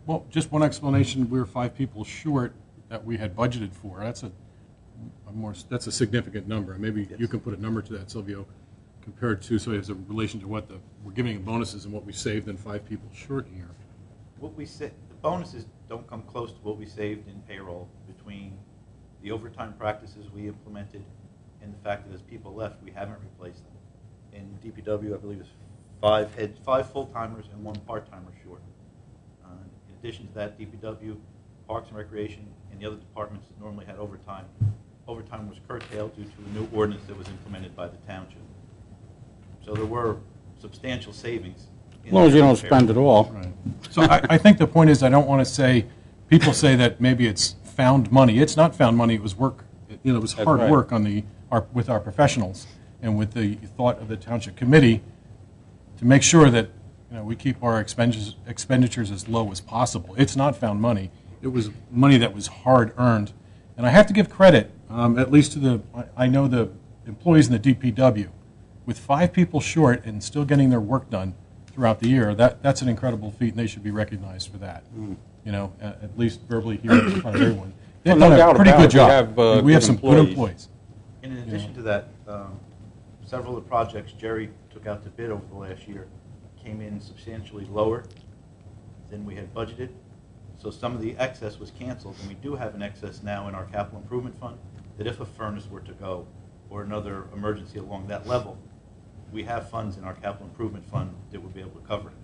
Well, just one explanation, we were 5 people short that we had budgeted for. That's a significant number. Maybe you can put a number to that, Silvio, compared to, so as a relation to what we're giving bonuses and what we saved and 5 people short here. What we said, the bonuses don't come close to what we saved in payroll between the overtime practices we implemented and the fact that as people left, we haven't replaced them. In DPW, I believe it's 5 full-timers and 1 part-timer short. In addition to that, DPW, Parks and Recreation, and the other departments that normally had overtime was curtailed due to a new ordinance that was implemented by the township. So there were substantial savings. As long as you don't spend it all. Right. So I think the point is, I don't want to say, people say that maybe it's found money. It's not found money. It was work. It was hard work on with our professionals and with the thought of the township committee to make sure that we keep our expenditures as low as possible. It's not found money. It was money that was hard earned. And I have to give credit, at least to I know the employees in the DPW, with 5 people short and still getting their work done throughout the year. That's an incredible feat, and they should be recognized for that. At least verbally here in front of everyone. They've done a pretty good job. We have some good employees. In addition to that, several of the projects Jerry took out to bid over the last year came in substantially lower than we had budgeted. So some of the excess was canceled, and we do have an excess now in our capital improvement fund that if a furnace were to go or another emergency along that level, we have funds in our capital improvement fund that would be able to cover it.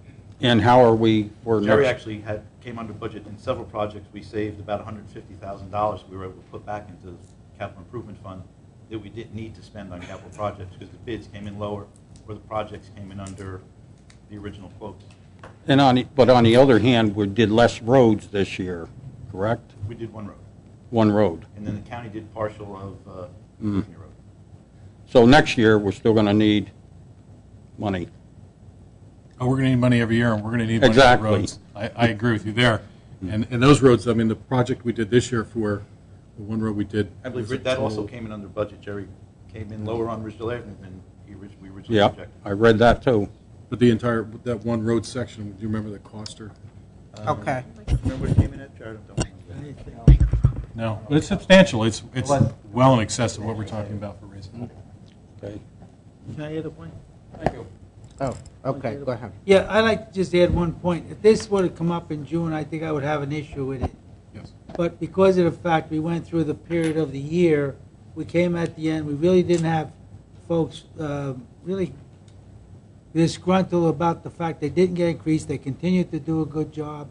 And how are we? Jerry actually came under budget in several projects. We saved about $150,000 we were able to put back into the capital improvement fund that we didn't need to spend on capital projects because the bids came in lower or the projects came in under the original quotes. But on the other hand, we did less roads this year, correct? We did 1 road. 1 road. And then the county did partial of Road. So next year, we're still going to need money. Oh, we're going to need money every year, and we're going to need money for roads. I agree with you there. And those roads, I mean, the project we did this year for the 1 road we did. I believe that also came in under budget. Jerry came in lower on Ridgedale Avenue than we originally projected. I read that too. But that 1 road section, do you remember the cost? Okay. Remember what it came in at, Jared? No, but it's substantial. It's well in excess of what we're talking about for raising. Okay. Can I add a point? Thank you. Oh, okay, go ahead. Yeah, I'd like to just add one point. If this were to come up in June, I think I would have an issue with it. Yes. But because of the fact we went through the period of the year, we came at the end, we really didn't have folks really disgruntled about the fact they didn't get increased. They continued to do a good job.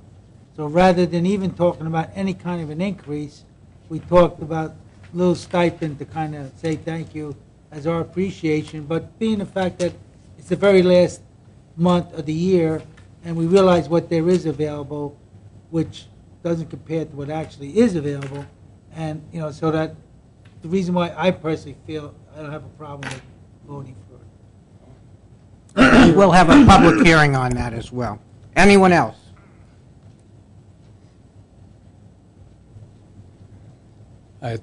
So rather than even talking about any kind of an increase, we talked about a little stipend to kind of say thank you as our appreciation. But being the fact that it's the very last month of the year, and we realize what there is available, which doesn't compare to what actually is available, and so that the reason why I personally feel I don't have a problem with voting for it. We'll have a public hearing on that as well. Anyone else?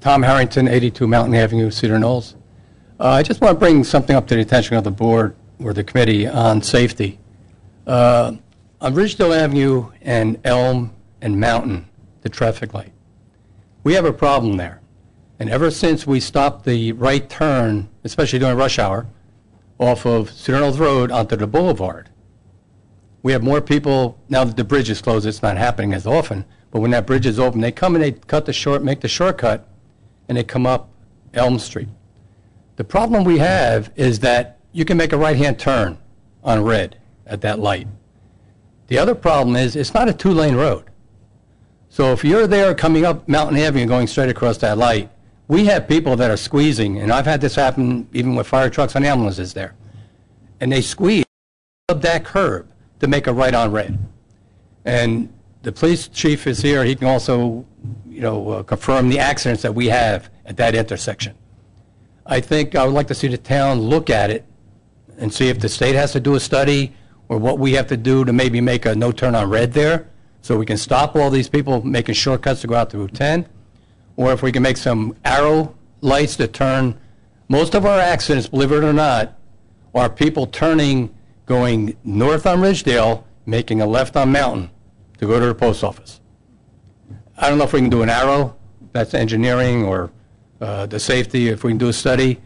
Tom Harrington, 82 Mountain Avenue, Cedar Knolls. I just want to bring something up to the attention of the board or the committee on safety. On Ridgedale Avenue and Elm and Mountain, the traffic light, we have a problem there. And ever since we stopped the right turn, especially during rush hour, off of Cedar Knolls Road onto the boulevard, we have more people, now that the bridge is closed, it's not happening as often, but when that bridge is open, they come and they make the shortcut, and they come up Elm Street. The problem we have is that you can make a right-hand turn on red at that light. The other problem is it's not a 2-lane road. So if you're there coming up Mountain Avenue and going straight across that light, we have people that are squeezing, and I've had this happen even with fire trucks and ambulances there, and they squeeze up that curb to make a right on red. And the police chief is here. He can also, confirm the accidents that we have at that intersection. I think I would like to see the town look at it and see if the state has to do a study or what we have to do to maybe make a no turn on red there so we can stop all these people making shortcuts to go out to Route 10, or if we can make some arrow lights to turn. Most of our accidents, believe it or not, are people turning, going north on Ridgedale, making a left on Mountain to go to the post office. I don't know if we can do an arrow, that's engineering, or the safety, if we can do a study.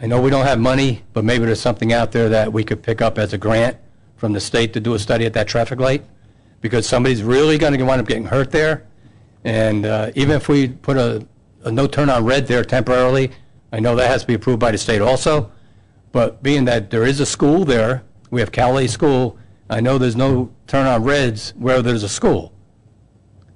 I know we don't have money, but maybe there's something out there that we could pick up as a grant from the state to do a study at that traffic light, because somebody's really going to wind up getting hurt there. And even if we put a no turn on red there temporarily, I know that has to be approved by the state also, but being that there is a school there, we have Cowley School, I know there's no turn on reds where there's a school.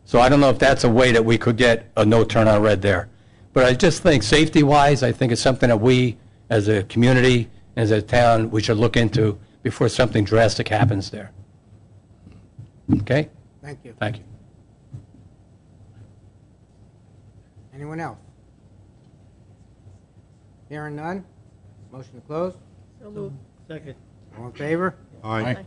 So I don't know if that's a way that we could get a no turn on red there. But I just think safety-wise, I think it's something that we, as a community, as a town, we should look into before something drastic happens there. Okay? Thank you. Thank you. Anyone else? Hearing none? Motion to close? Second. All in favor? Aye.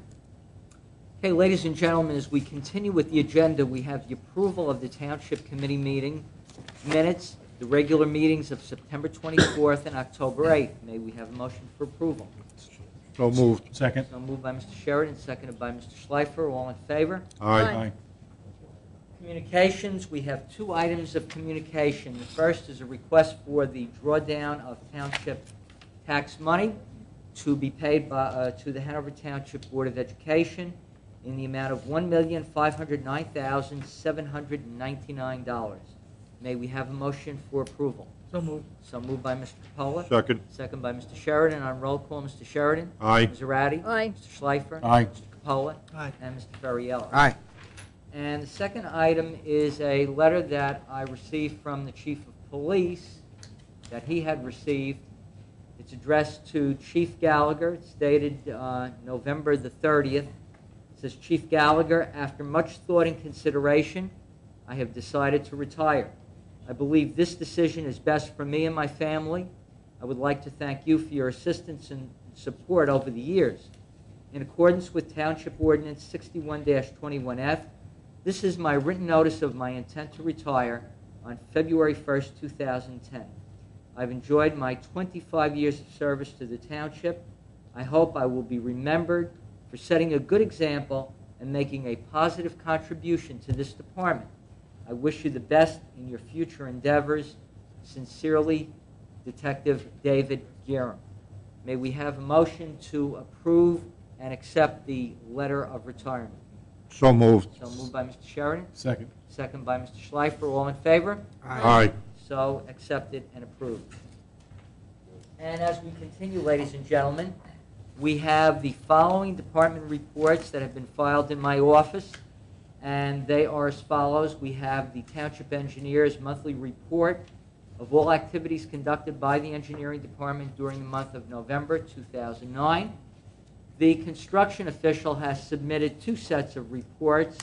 Okay, ladies and gentlemen, as we continue with the agenda, we have the approval of the Township Committee meeting minutes, the regular meetings of September 24th and October 8th. May we have a motion for approval? So moved. Second. So moved by Mr. Sheridan, seconded by Mr. Schleifer. All in favor? Aye. Communications, we have two items of communication. The first is a request for the drawdown of township tax money to be paid by, to the Hanover Township Board of Education in the amount of $1,509,799. May we have a motion for approval? So moved. So moved by Mr. Capola. Second. Second by Mr. Sheridan. On roll call, Mr. Sheridan. Aye. Ms. Zarate. Aye. Mr. Schleifer. Aye. Mr. Capola. Aye. And Mr. Ferriello. Aye. And the second item is a letter that I received from the Chief of Police that he had received. It's addressed to Chief Gallagher. It's dated November the 30th. It says, Chief Gallagher, after much thought and consideration, I have decided to retire. I believe this decision is best for me and my family. I would like to thank you for your assistance and support over the years. In accordance with Township Ordinance 61-21F, this is my written notice of my intent to retire on February 1st, 2010. I've enjoyed my 25 years of service to the Township. I hope I will be remembered for setting a good example and making a positive contribution to this department. I wish you the best in your future endeavors. Sincerely, Detective David Guerin. May we have a motion to approve and accept the letter of retirement? So moved. So moved by Mr. Sheridan. Second. Second by Mr. Schleifer. All in favor? Aye. So accepted and approved. And as we continue, ladies and gentlemen, we have the following department reports that have been filed in my office, and they are as follows. We have the Township Engineer's monthly report of all activities conducted by the Engineering Department during the month of November 2009. The construction official has submitted two sets of reports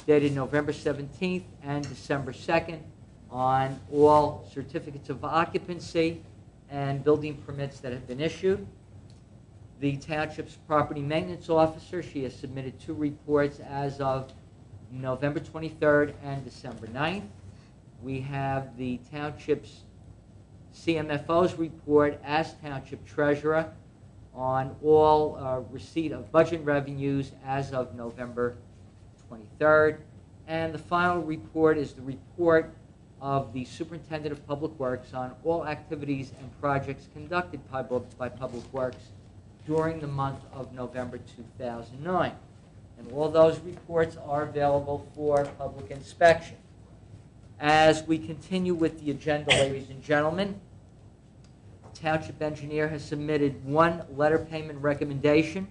dated November 17th and December 2nd on all certificates of occupancy and building permits that have been issued. The Township's property maintenance officer, she has submitted two reports as of November 23rd and December 9th. We have the Township's CMFO's report as Township Treasurer on all receipt of budget revenues as of November 23rd. And the final report is the report of the Superintendent of Public Works on all activities and projects conducted by Public Works during the month of November 2009. And all those reports are available for public inspection. As we continue with the agenda, ladies and gentlemen, the Township Engineer has submitted one letter payment recommendation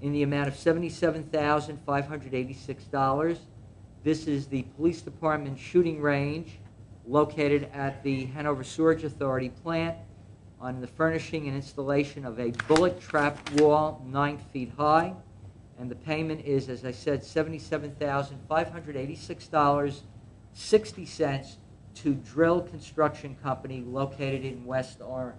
in the amount of $77,586. This is the Police Department shooting range located at the Hanover Sewerage Authority plant on the furnishing and installation of a bullet trap wall 9 feet high. And the payment is, as I said, $77,586.60 to Drill Construction Company located in West Orange.